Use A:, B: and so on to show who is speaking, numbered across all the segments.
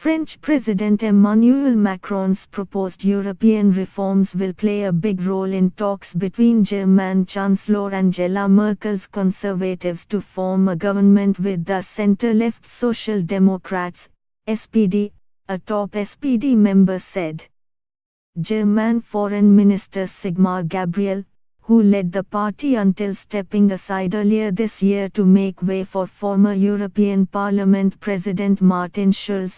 A: French President Emmanuel Macron's proposed European reforms will play a big role in talks between German Chancellor Angela Merkel's Conservatives to form a government with the centre-left Social Democrats, SPD, a top SPD member said. German Foreign Minister Sigmar Gabriel, who led the party until stepping aside earlier this year to make way for former European Parliament President Martin Schulz,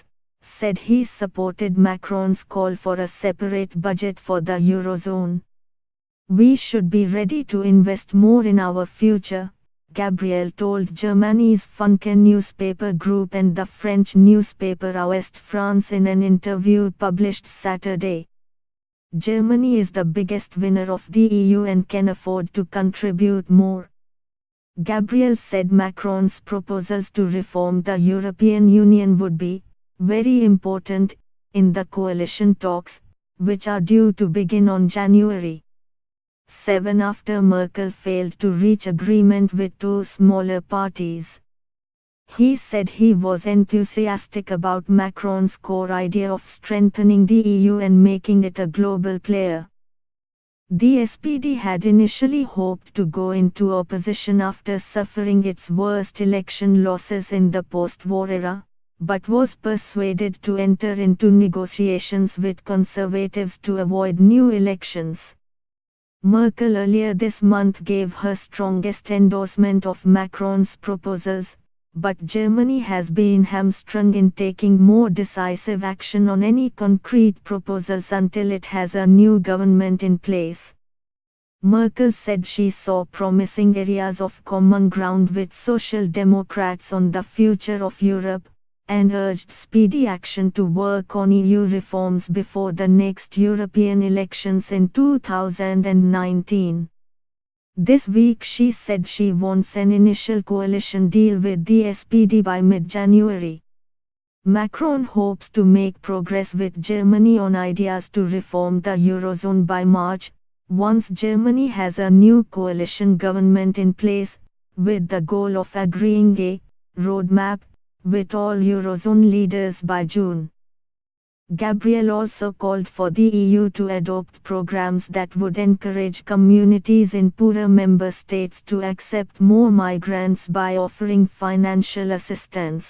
A: said he supported Macron's call for a separate budget for the Eurozone. "We should be ready to invest more in our future," Gabriel told Germany's Funke newspaper group and the French newspaper Ouest France in an interview published Saturday. Germany is the biggest winner of the EU and can afford to contribute more. Gabriel said Macron's proposals to reform the European Union would be very important in the coalition talks, which are due to begin on January 7 after Merkel failed to reach agreement with two smaller parties. He said he was enthusiastic about Macron's core idea of strengthening the EU and making it a global player. The SPD had initially hoped to go into opposition after suffering its worst election losses in the post-war era, but was persuaded to enter into negotiations with conservatives to avoid new elections. Merkel earlier this month gave her strongest endorsement of Macron's proposals, but Germany has been hamstrung in taking more decisive action on any concrete proposals until it has a new government in place. Merkel said she saw promising areas of common ground with Social Democrats on the future of Europe, and urged speedy action to work on EU reforms before the next European elections in 2019. This week she said she wants an initial coalition deal with the SPD by mid-January. Macron hopes to make progress with Germany on ideas to reform the Eurozone by March, once Germany has a new coalition government in place, with the goal of agreeing a roadmap with all Eurozone leaders by June. Gabriel also called for the EU to adopt programs that would encourage communities in poorer member states to accept more migrants by offering financial assistance.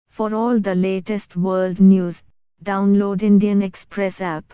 A: For all the latest world news, download Indian Express app.